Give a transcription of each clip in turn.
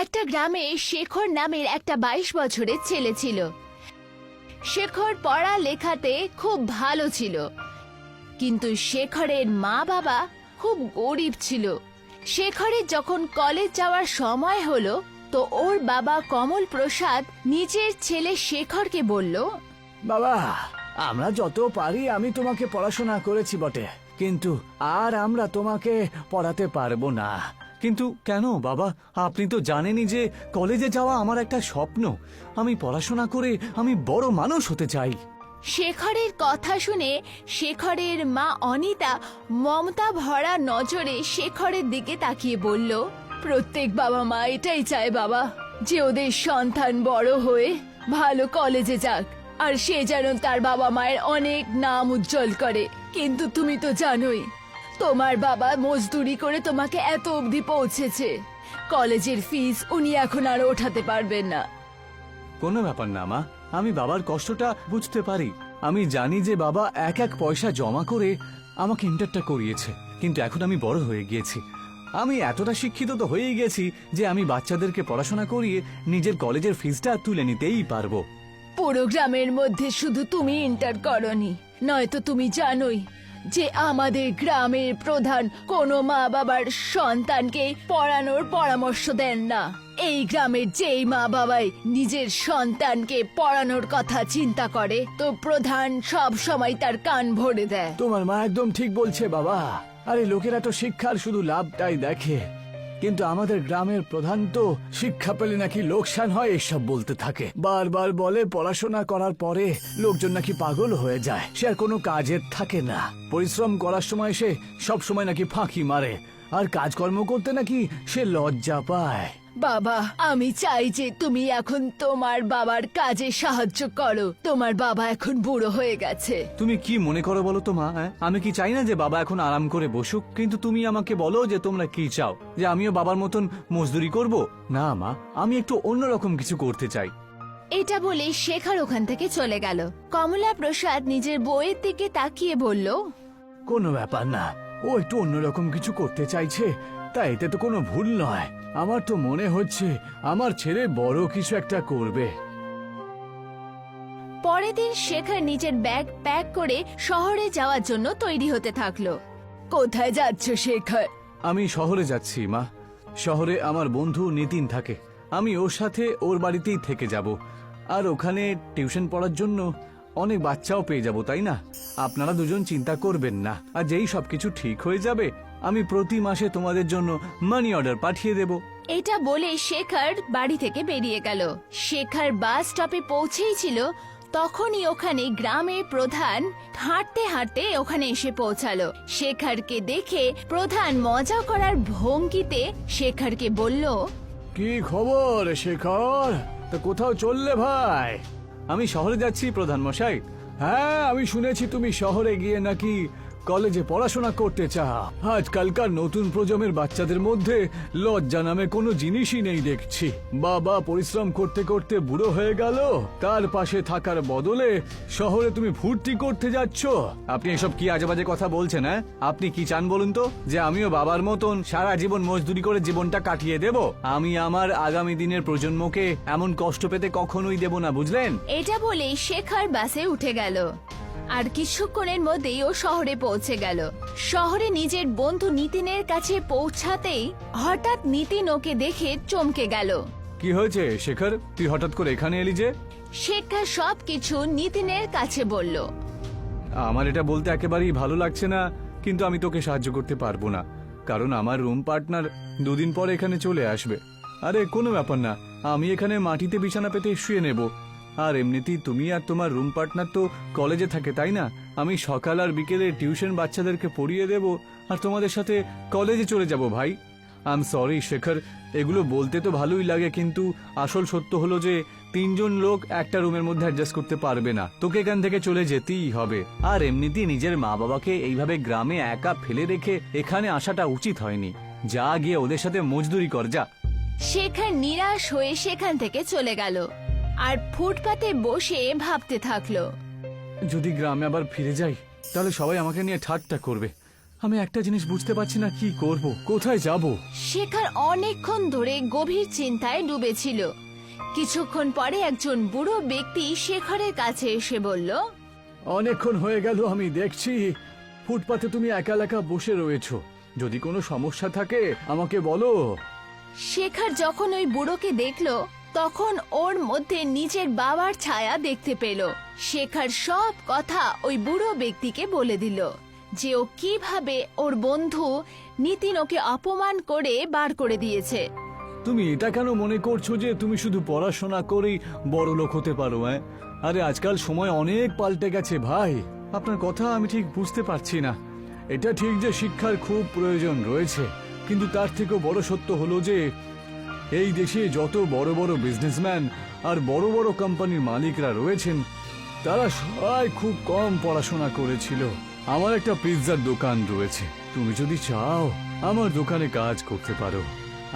একটা গ্রামে শেখর নামের একটা 22 বছরের ছেলে ছিল। শেখর পড়া লেখাতে খুব ভালো ছিল, কিন্তু শেখরের মা বাবা খুব গরিব ছিল। শেখরের যখন কলেজ যাওয়ার সময় হলো, তো ওর বাবা কমল প্রসাদ নিজের ছেলে শেখরকে বলল, বাবা, আমরা যত পারি আমি তোমাকে পড়াশোনা করেছি বটে, কিন্তু আর আমরা তোমাকে পড়াতে পারবো না। কিন্তু কেন বাবা? আপনি তো জানেনই যে কলেজে যাওয়া আমার একটা স্বপ্ন। আমি পড়াশোনা করে আমি বড় মানুষ হতে চাই। শেখরের কথা শুনে শেখরের মা অনিতা মমতা ভরা নজরে শেখরের দিকে তাকিয়ে বলল, প্রত্যেক বাবা মা এটাই চায় বাবা, যে ওদের সন্তান বড় হয়ে ভালো কলেজে যাক, আর সে যেন তার বাবা মায়ের অনেক নাম উজ্জ্বল করে। কিন্তু তুমি তো জানোই, তোমার বাবা মজদুরি করে তোমাকে এত অবধি পৌঁছেছে। কলেজের ফিস উনি এখন আর ওঠাতে পারবেন না। কোনো ব্যাপার না মা, আমি বাবার কষ্টটা বুঝতে পারি। আমি জানি যে বাবা এক এক পয়সা জমা করে আমাকে ইন্টারটা করিয়েছে, কিন্তু এখন আমি বড় হয়ে গিয়েছি। আমি এতটা শিক্ষিত তো হয়েই গেছি যে আমি বাচ্চাদেরকে পড়াশোনা করিয়ে নিজের কলেজের ফিসটা তুলে নিতেই পারবো। পুরো গ্রামের মধ্যে শুধু তুমি ইন্টার করনি, নয়তো তুমি জানোই যে আমাদের গ্রামের প্রধান কোনো মা বাবার সন্তানকে পড়ানোর পরামর্শ দেন না। এই গ্রামের যেই মা বাবাই নিজের সন্তানকে পড়ানোর কথা চিন্তা করে, তো প্রধান সব সময় তার কান ভরে দেয়। তোমার মা একদম ঠিক বলছে বাবা। আরে লোকেরা তো শিক্ষার শুধু লাভটাই দেখে, কিন্তু আমাদের গ্রামের প্রধান তো শিক্ষা পেলে নাকি লোকসান হয় এসব বলতে থাকে। বারবার বলে পড়াশোনা করার পরে লোকজন নাকি পাগল হয়ে যায়, সে আর কোনো কাজের থাকে না। পরিশ্রম করার সময় সে সব সময় নাকি ফাঁকি মারে, আর কাজকর্ম করতে নাকি সে লজ্জা পায়। বাবা, আমি চাই যে তুমি এখন তোমার বাবার কাজে সাহায্য করো। তোমার বাবা এখন বুড়ো হয়ে গেছে। তুমি কি মনে করো বলো তো মা? আমি কি চাই না যে বাবা এখন আরাম করে বসুক? কিন্তু তুমি আমাকে বলো যে তোমরা কি চাও, যে আমিও বাবার মতন মজদুরি করব? না মা, আমি একটু অন্যরকম কিছু করতে চাই। এটা বলে শেখর ওখান থেকে চলে গেল। কমলা প্রসাদ নিজের বউয়ের দিকে তাকিয়ে বলল, কোনো ব্যাপার না, ও একটু অন্যরকম কিছু করতে চাইছে, তা এতে তো কোনো ভুল নয়। আমার তো মনে হচ্ছে আমার ছেলে বড় কিছু একটা করবে। পরের দিন শেখর নিজের ব্যাগ প্যাক করে শহরে যাওয়ার জন্য তৈরি হতে থাকলো। কোথায় যাচ্ছ শেখর? আমি শহরে যাচ্ছি মা। শহরে আমার বন্ধু নিতিন থাকে, আমি ওর সাথে ওর বাড়িতেই থেকে যাব, আর ওখানে টিউশন পড়ার জন্য অনেক বাচ্চাও পেয়ে যাব, তাই না? আপনারা দুজন চিন্তা করবেন না, আর যেই সবকিছু ঠিক হয়ে যাবে আমি প্রতি মাসে তোমাদের জন্য মানি অর্ডার পাঠিয়ে দেব। এটা বলে শেখর বাড়ি থেকে বেরিয়ে গেল। শেখর বাস স্টপে পৌঁছেই ছিল, তখনই ওখানে গ্রামের প্রধান হাঁটতে হাঁটতে ওখানে এসে পৌঁছালো। শেখরকে দেখে প্রধান মজা করার ভঙ্গিতে শেখরকে বলল, কি খবর শেখর? তা কোথাও চললে ভাই? আমি শহরে যাচ্ছি প্রধান মশাই। হ্যাঁ, আমি শুনেছি তুমি শহরে গিয়ে নাকি কলেজে পড়াশোনা করতে চাও। আজকালকার নতুন প্রজন্মের বাচ্চাদের মধ্যে লজ্জা নামে কোনো জিনিসই নেই দেখছি। বাবা পরিশ্রম করতে করতে বুড়ো হয়ে গেল, তার পাশে থাকার বদলে শহরে তুমি ফুর্তি করতে যাচ্ছ। আপনি এসব কি আজেবাজে কথা বলছেন? হ্যাঁ, আপনি কি চান বলুন তো? যে আমিও বাবার মতন সারা জীবন মজদুরি করে জীবনটা কাটিয়ে দেব? আমি আমার আগামী দিনের প্রজন্মকে এমন কষ্ট পেতে কখনোই দেব না, বুঝলেন? এটা বলে শেখর বাসে উঠে গেল। আর কিছুক্ষণের মধ্যেই ও শহরে পৌঁছে গেল। শহরে নিজের বন্ধু নিতিনের কাছে পৌঁছাতেই হঠাৎ নিতিন ওকে দেখে চমকে গেল। কি হয়েছে শেখর, তুই হঠাৎ করে এখানে এলি যে? শেখর সবকিছু নিতিনের কাছে বলল। আমার এটা বলতে একেবারেই ভালো লাগছে না, কিন্তু আমি তোকে সাহায্য করতে পারবো না, কারণ আমার রুম পার্টনার দুদিন পর এখানে চলে আসবে। আরে কোনো ব্যাপার না, আমি এখানে মাটিতে বিছানা পেতে শুয়ে নেব। আর এমনিতেই তুমি আর তোমার রুম পার্টনার তো কলেজে থাকে, তাই না? আমি সকাল আর বিকেলে টিউশন বাচ্চাদেরকে পড়িয়ে দেব, আর তোমাদের সাথে কলেজে চলে যাব ভাই। আই এম সরি শেখর, এগুলো বলতে তো ভালোই লাগে, কিন্তু আসল সত্য হলো যে 3 জন লোক একটা রুমের মধ্যে অ্যাডজাস্ট করতে পারবে না, তোকে এখান থেকে চলে যেতেই হবে। আর এমনিতেই নিজের মা বাবাকে এইভাবে গ্রামে একা ফেলে রেখে এখানে আসাটা উচিত হয়নি। যা গিয়ে ওদের সাথে মজদুরি কর, যা। শেখর নিরাশ হয়ে সেখান থেকে চলে গেল আর ফুটপাতে বসে ভাবতে থাকলো। যদি গ্রামে আবার ফিরে যাই তাহলে সবাই আমাকে নিয়ে ঠাট্টা করবে, আমি একটা জিনিস বুঝতে পারছি না, কি করব, কোথায় যাব। শেখর অনেকক্ষণ ধরে গভীর চিন্তায় ডুবেছিল। কিছুক্ষণ পরে একজন বুড়ো ব্যক্তি শেখরের কাছে এসে বলল, অনেকক্ষণ হয়ে গেল আমি দেখছি ফুটপাতে তুমি একা একা বসে রয়েছো। যদি কোনো সমস্যা থাকে আমাকে বলো। শেখর যখন ওই বুড়োকে দেখলো তখন ওর মধ্যে নিজের বাবার ছায়া দেখতে পেল। শেখর সব কথা ওই বুড়ো ব্যক্তিকে বলে দিল যে ও কিভাবে ওর বন্ধু নিতিন ওকে অপমান করে বার করে দিয়েছে। তুমি এটা কেন মনে করছো যে তুমি শুধু পড়াশোনা করেই বড় লোক হতে পারো? আরে আজকাল সময় অনেক পাল্টে গেছে ভাই। আপনার কথা আমি ঠিক বুঝতে পারছি না। এটা ঠিক যে শিক্ষার খুব প্রয়োজন রয়েছে, কিন্তু তার থেকেও বড় সত্য হলো যে এই দেশে যত বড় বড় বিজনেসম্যান আর বড় বড় কোম্পানির মালিকরা রয়েছেন তারা সবাই খুব কম পড়াশোনা করেছিল। আমার একটা পিৎজার দোকান রয়েছে, তুমি যদি চাও আমার দোকানে কাজ করতে পারো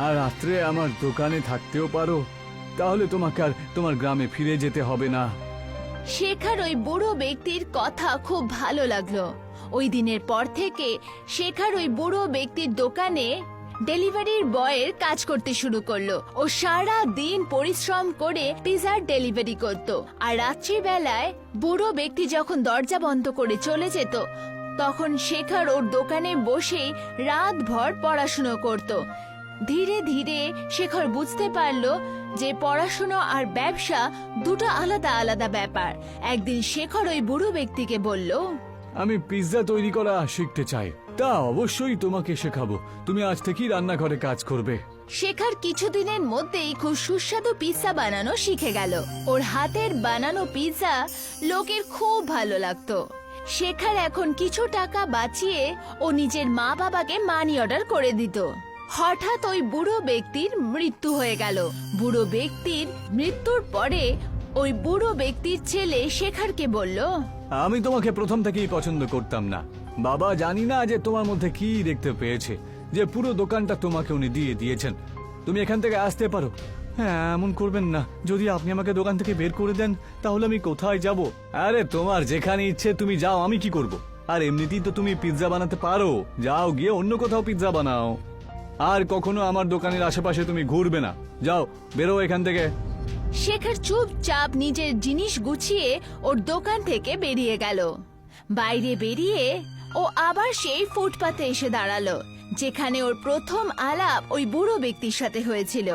আর রাত্রে আমার দোকানে থাকতেও পারো, তাহলে তোমাকে আর তোমার গ্রামে ফিরে যেতে হবে না। শেখর ওই বুড়ো ব্যক্তির কথা খুব ভালো লাগলো। ওই দিনের পর থেকে শেখর ওই বুড়ো ব্যক্তির দোকানে ডেলিভারির বয়ের কাজ করতে শুরু করলো। ও সারা দিন পরিশ্রম করে পিৎজার ডেলিভারি করত। আর রাত্রিবেলায় বুড়ো ব্যক্তি যখন দরজা বন্ধ করে চলে যেত তখন শেখর ওর দোকানে বসেই রাতভর পড়াশুনো করত। ধীরে ধীরে শেখর বুঝতে পারলো যে পড়াশুনো আর ব্যবসা দুটো আলাদা আলাদা ব্যাপার। একদিন শেখর ওই বুড়ো ব্যক্তিকে বলল, আমি পিৎজা তৈরি করা শিখতে চাই। তা অবশ্যই তোমাকে শেখাবো, তুমি আজ থেকেই রান্নাঘরে কাজ করবে। শেখর কিছুদিনের মধ্যেই খুব সুস্বাদু পিৎজা বানানো শিখে গেল। ওর হাতের বানানো পিৎজা লোকের খুব ভালো লাগতো। শেখর এখন কিছু টাকা বাঁচিয়ে ও নিজের মা বাবাকে মানি অর্ডার করে দিত। হঠাৎ ওই বুড়ো ব্যক্তির মৃত্যু হয়ে গেল। বুড়ো ব্যক্তির মৃত্যুর পরে ওই বুড়ো ব্যক্তির ছেলে শেখরকে বলল, আমি তোমাকে প্রথম থেকেই পছন্দ করতাম না বাবা। জানি না যে তোমার মধ্যে কি দেখতে পেয়েছে যে পুরো দোকানটা তোমাকে উনি দিয়ে দিয়েছেন। তুমি এখান থেকে আসতে পারো। হ্যাঁ, এমন করবেন না। যদি আপনি আমাকে দোকান থেকে বের করে দেন তাহলে আমি কোথায় যাব? আরে তোমার যেখানে ইচ্ছে তুমি যাও, আমি কি করব? আর এমনিতেই তো তুমি পিৎজা বানাতে পারো, যাও গিয়ে অন্য কোথাও পিৎজা বানাও। আর কখনো আমার দোকানের আশেপাশে তুমি ঘুরবে না। যাও, বেরো এখান থেকে। শেখর চুপচাপ নিজের জিনিস গুছিয়ে ওর দোকান থেকে বেরিয়ে গেল। বাইরে বেরিয়ে ও আবার সেই ফুটপাতে এসে দাঁড়ালো যেখানে ওর প্রথম আলাপ ওই বুড়ো ব্যক্তির সাথে হয়েছিল।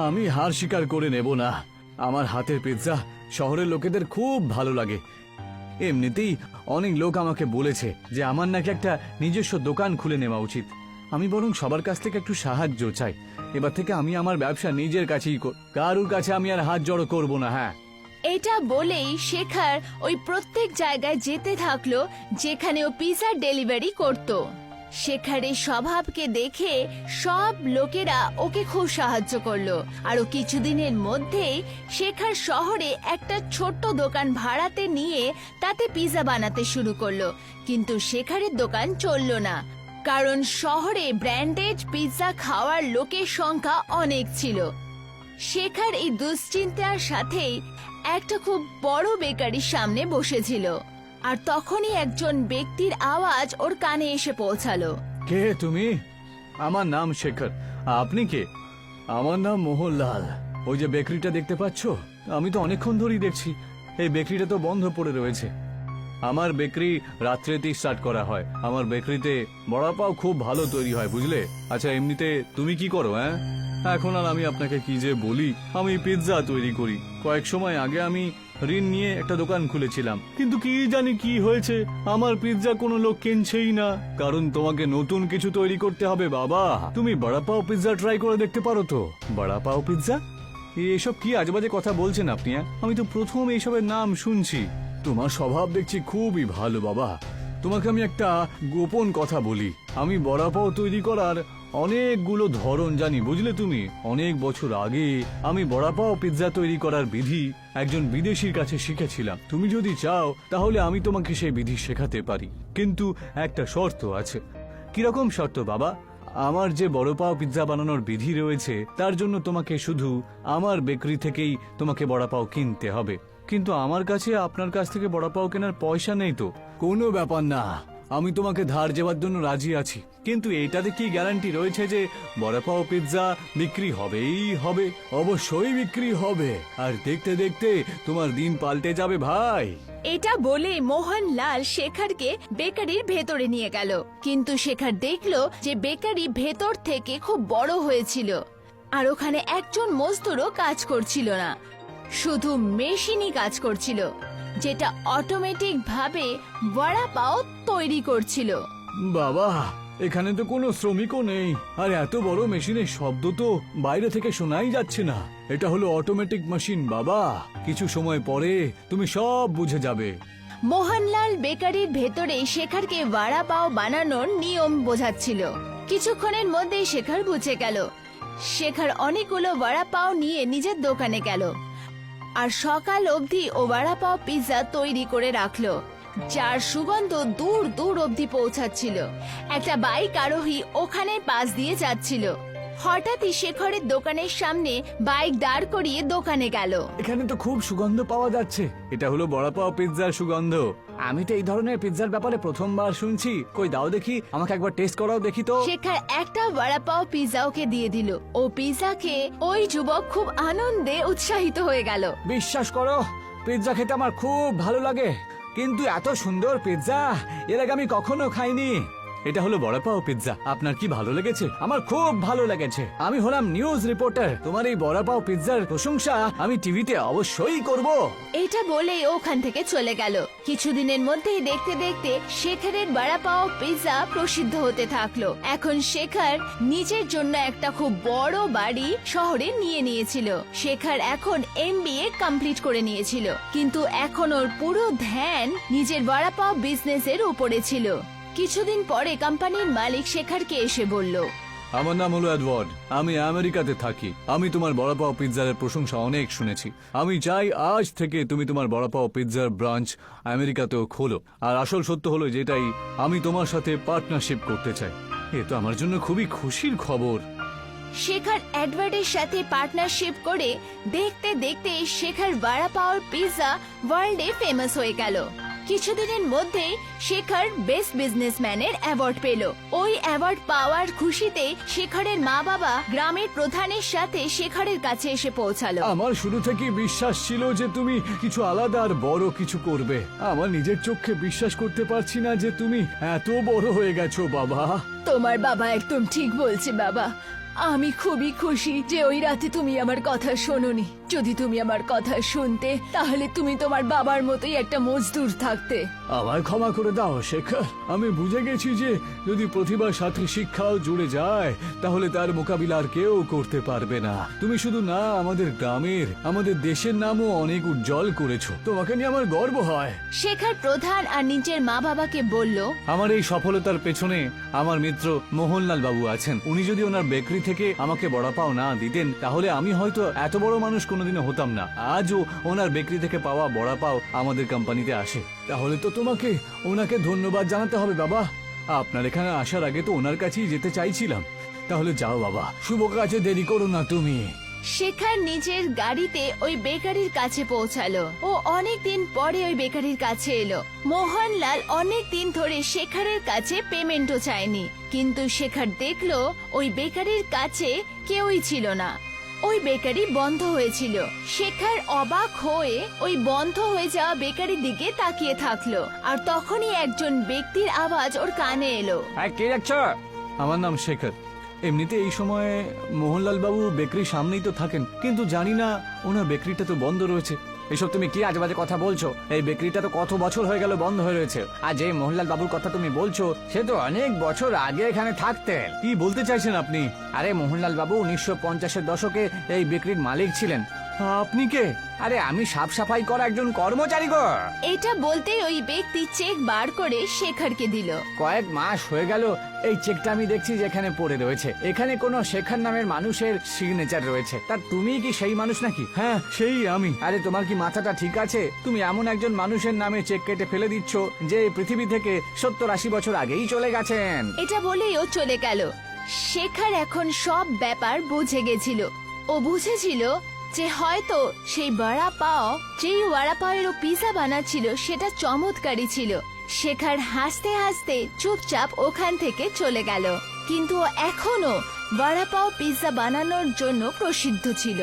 আমি হার স্বীকার করে নেব না। আমার হাতের পিৎজা শহরের লোকেদের খুব ভালো লাগে। এমনিতেই অনেক লোক আমাকে বলেছে যে আমার নাকি একটা নিজস্ব দোকান খুলে নেওয়া উচিত। আমি বরং সবার কাছ থেকে একটু সাহায্য চাই। এবার থেকে আমি আমার ব্যবসা নিজের কাছেই কারুর কাছে আমি আর হাত জড়ো করব না। হ্যাঁ, এটা বলেই শেখর ওই প্রত্যেক জায়গায় যেতে থাকলো যেখানে ও পিৎজার ডেলিভারি করত। শেখরের স্বভাবকে দেখে সব লোকেরা ওকে খুব সাহায্য করলো। আর ও কিছুদিনের মধ্যেই শেখর শহরে একটা ছোট্ট দোকান ভাড়াতে নিয়ে তাতে পিৎজা বানাতে শুরু করলো। কিন্তু শেখরের দোকান চললো না, কারণ শহরে ব্র্যান্ডেড পিৎজা খাওয়ার লোকের সংখ্যা অনেক ছিল। শেখর এই দুশ্চিন্তার সাথেই একটা খুব বড় বেকারির সামনে বসেছিল। আর তখনই একজন ব্যক্তির আওয়াজ ওর কানে এসে পৌঁছালো। কে তুমি? আমার নাম শেখর। আপনি কে? আমার নাম মোহনলাল। ওই যে বেকারিটা দেখতে পাচ্ছ, আমি তো অনেকক্ষণ ধরেই দেখছি এই বেকারিটা তো বন্ধ পড়ে রয়েছে। আমার বেকারি রাত্রেতেই স্টার্ট করা হয়। আমার বেকারিতে বড়া পাও খুব ভালো তৈরি হয়, বুঝলে? আচ্ছা, এমনিতে তুমি কি করো? এখন আর আমি আপনাকে কি যে বলি। আমি পিৎজা তৈরি করি। কয়েক সময় আগে আমি ঋণ নিয়ে একটা দোকান খুলেছিলাম, কিন্তু কি জানি কি হয়েছে, আমার পিৎজা কোনো লোক কিনছেই না। কারণ তোমাকে নতুন কিছু তৈরি করতে হবে বাবা। তুমি বড়া পাও পিৎজা ট্রাই করে দেখতে পারো তো। বড়া পাও পিৎজা? এসব কি আজেবাজে কথা বলছেন আপনি? আমি তো প্রথম এইসবের নাম শুনছি। তোমার স্বভাব দেখছি খুবই ভালো বাবা। তোমাকে আমি একটা গোপন কথা বলি, আমি বড়া পাও তৈরি করার অনেকগুলো ধরন জানি, বুঝলে? তুমি অনেক বছর আগে আমি বড়া পাও পিৎজা তৈরি করার বিধি একজন বিদেশির কাছে শিখেছিলাম। তুমি যদি চাও তাহলে আমি তোমাকে সেই বিধি শেখাতে পারি, কিন্তু একটা শর্ত আছে। কিরকম শর্ত বাবা? আমার যে বড় পাও পিৎজা বানানোর বিধি রয়েছে তার জন্য তোমাকে শুধু আমার বেকারি থেকেই তোমাকে বড়া পাও কিনতে হবে। কিন্তু আমার কাছে আপনার কাছ থেকে বড়া পাও কেনার পয়সা নেই তো। কোনো ব্যাপার না, আমি তোমাকে ধার দেওয়ার জন্য রাজি আছি, কিন্তু এটাতে কি গ্যারান্টি রয়েছে যে বড়া পাও পিৎজা বিক্রি হবেই হবে? অবশ্যই বিক্রি হবে, আর দেখতে দেখতে তোমার দিন পাল্টে যাবে ভাই। এটা বলে মোহনলাল শেখরকে বেকারির ভেতরে নিয়ে গেল, কিন্তু শেখর দেখলো যে বেকারি ভেতর থেকে খুব বড় হয়েছিল, আর ওখানে একজন মজদুরও কাজ করছিল না, শুধু মেশিনই কাজ করছিল, যেটা অটোমেটিক ভাবে বড়া পাও তৈরি করছিল। বাবা, এখানে তো কোনো শ্রমিকও নেই, আর এত বড় মেশিনের শব্দ তো বাইরে থেকে শোনাই যাচ্ছে না। এটা হলো অটোমেটিক মেশিন বাবা, কিছু সময় পরে তুমি সব বুঝে যাবে। মোহনলাল বেকারির ভেতরে শেখরকে বড়া পাও বানানোর নিয়ম বোঝাচ্ছিল। কিছুক্ষণের মধ্যেই শেখর বুঝে গেল। শেখর অনেকগুলো বড়া পাও নিয়ে নিজের দোকানে গেল, আর সকাল অবধি ও বড়া পাও পিৎজা তৈরি করে রাখলো, যার সুগন্ধ দূর দূর অবধি পৌঁছাচ্ছিল। একটা বাইক আরোহী ওখানে পাশ দিয়ে যাচ্ছিল। হঠাৎই শেখরের দোকানের সামনে বাইক দাঁড় করিয়ে দোকানে গেল। এখানে তো খুব সুগন্ধ পাওয়া যাচ্ছে, এটা হলো বড়া পাও পিৎজার সুগন্ধ। আমি তো এই ধরনের পিৎজার ব্যাপারে প্রথমবার শুনছি, কই দাও দেখি, আমাকে একবার টেস্ট করাও দেখি তো। শেখর একটা বড়া পাও পিৎজা ওকে দিয়ে দিল। ও পিৎজা খেয়ে ওই যুবক খুব আনন্দে উৎসাহিত হয়ে গেল। বিশ্বাস করো, পিৎজা খেতে আমার খুব ভালো লাগে, কিন্তু এত সুন্দর পিৎজা এর আগে আমি কখনো খাইনি। এটা হলো বড়া পাও পিৎজা, আপনার কি ভালো লেগেছে? আমার খুব ভালো লেগেছে। আমি হলাম নিউজ রিপোর্টার, তোমার এই বড়া পাও পিৎজার প্রশংসা আমি টিভিতে অবশ্যই করব। এটা বলে ওখান থেকে চলে গেল। কিছুদিনের মধ্যেই দেখতে দেখতে শেখরের বড়া পাও পিৎজা প্রসিদ্ধ হতে থাকলো। এখন শেখর নিজের জন্য একটা খুব বড় বাড়ি শহরে নিয়ে নিয়েছিল। শেখর এখন MBA কমপ্লিট করে নিয়েছিল, কিন্তু এখন ওর পুরো ধ্যান নিজের বড়া পাও বিজনেসের উপরে ছিল। কিছুদিন পরে কোম্পানির মালিক শেখরকে এসে বলল, আমার নাম হলো এডওয়ার্ড, আমি আমেরিকাতে থাকি। আমি তোমার বড়া পাও পিৎজার প্রশংসা অনেক শুনেছি। আমি চাই আজ থেকে তুমি তোমার বড়া পাও পিৎজার ব্রাঞ্চ আমেরিকাতেও খোলো। আর আসল সত্য হলো যেটাই, আমি তোমার সাথে পার্টনারশিপ করতে চাই। এ তো আমার জন্য খুবই খুশির খবর। শেখর এডওয়ার্ডের সাথে পার্টনারশিপ করে দেখতে দেখতে শেখর বড়া পাওর পিৎজা ওয়ার্ল্ডে ফেমাস হয়ে গেল। কিছুদিনের মধ্যেই শেখর বেস্ট বিজনেসম্যানের অ্যাওয়ার্ড পেল। ওই অ্যাওয়ার্ড পাওয়ার খুশিতে শেখরের মা বাবা গ্রামের প্রধানের সাথে শেখরের কাছে এসে পৌঁছালো। আমার শুরু থেকে বিশ্বাস ছিল যে তুমি কিছু আলাদা আর বড় কিছু করবে। আমার নিজের চোখে বিশ্বাস করতে পারছি না যে তুমি এত বড় হয়ে গেছো বাবা। তোমার বাবা একদম ঠিক বলছে বাবা। আমি খুবই খুশি যে ওই রাতে তুমি আমার কথা শোনোনি। যদি তুমি আমার কথা শুনতে, তাহলে তুমি তোমার বাবার মতোই একটা মজদুর থাকতে। আমায় ক্ষমা করে দাও শেখর, আমি বুঝে গেছি যে যদি প্রতিভার সাথে শিক্ষাও জুড়ে যায় তাহলে তার মোকাবিলা আর কেউ করতে পারবে না। তুমি শুধু না, আমাদের গ্রামের, আমাদের দেশের নামও অনেক উজ্জ্বল করেছো। তোমাকে নিয়ে আমার গর্ব হয়। শেখর প্রধান আর নিজের মা বাবাকে বলল, আমার এই সফলতার পেছনে আমার মিত্র মোহনলাল বাবু আছেন। উনি যদি ওনার বেকারি থেকে আমাকে বড়া পাও না দিতেন, তাহলে আমি হয়তো এত বড় মানুষ কোনোদিনও হতাম না। আজও ওনার বেকারি থেকে পাওয়া বড়া পাও আমাদের কোম্পানিতে আসে। তাহলে তো তোমাকে ওনাকে ধন্যবাদ জানাতে হবে বাবা। আপনার এখানে আসার আগে তো ওনার কাছেই যেতে চাইছিলাম। তাহলে যাও বাবা, শুভ কাজে দেরি করো না তুমি। শেখর নিজের গাড়িতে ওই বেকারির কাছে পৌঁছালো। ও অনেক দিন পরে ওই বেকারির কাছে এলো। মোহনলাল অনেক দিন ধরে শেখরের কাছে পেমেন্টও চায়নি, কিন্তু শেখর দেখলো ওই বেকারির কাছে কেউই ছিল না। ওই বেকারি বন্ধ হয়েছিল। শেখর অবাক হয়ে ওই বন্ধ হয়ে যাওয়া বেকারির দিকে তাকিয়ে থাকলো, আর তখনই একজন ব্যক্তির আওয়াজ ওর কানে এলো। কে দেখছো? আমার নাম শেখর। এমনিতে এই সময়ে মোহনলাল বাবু বেকারির সামনেই তো থাকেন, কিন্তু জানি না ওনার বেকারিটা তো বন্ধ রয়েছে। এসব তুমি কি আজেবাজে কথা বলছো? এই বেকারিটা তো কত বছর হয়ে গেল বন্ধ হয়ে রয়েছে। আর যে মোহনলাল বাবুর কথা তুমি বলছো, সে তো অনেক বছর আগে এখানে থাকতেন। কি বলতে চাইছেন আপনি? আরে মোহনলাল বাবু 1950-এর দশকে এই বেকারির মালিক ছিলেন। আপনি কে? আরে আমি সাফ সাফাই করা একজন কর্মচারী গো। এটা বলতে ওই ব্যক্তি চেক বার করে শেখরকে দিল। কয়েক মাস হয়ে গেল এই চেকটা আমি দেখছি যেখানে পড়ে রয়েছে। এখানে কোনো শেখর নামের মানুষের সিগনেচার রয়েছে। তা তুমি কি সেই মানুষ নাকি? হ্যাঁ, সেই আমি। আরে তোমার কি মাথাটা ঠিক আছে? তুমি এমন একজন মানুষের নামে চেক কেটে ফেলে দিচ্ছ যে পৃথিবী থেকে 70-80 বছর আগেই চলে গেছেন। এটা বলেই ও চলে গেল। শেখর এখন সব ব্যাপার বুঝে গেছিল। ও বুঝেছিল যে হয়তো সেই বড়া পাও যেই বড়া পাওয়ের ও পিৎজা বানাচ্ছিল সেটা চমৎকারই ছিল। শেখর হাসতে হাসতে চুপচাপ ওখান থেকে চলে গেল, কিন্তু ও এখনো বড়া পাও পিৎজা বানানোর জন্য প্রসিদ্ধ ছিল।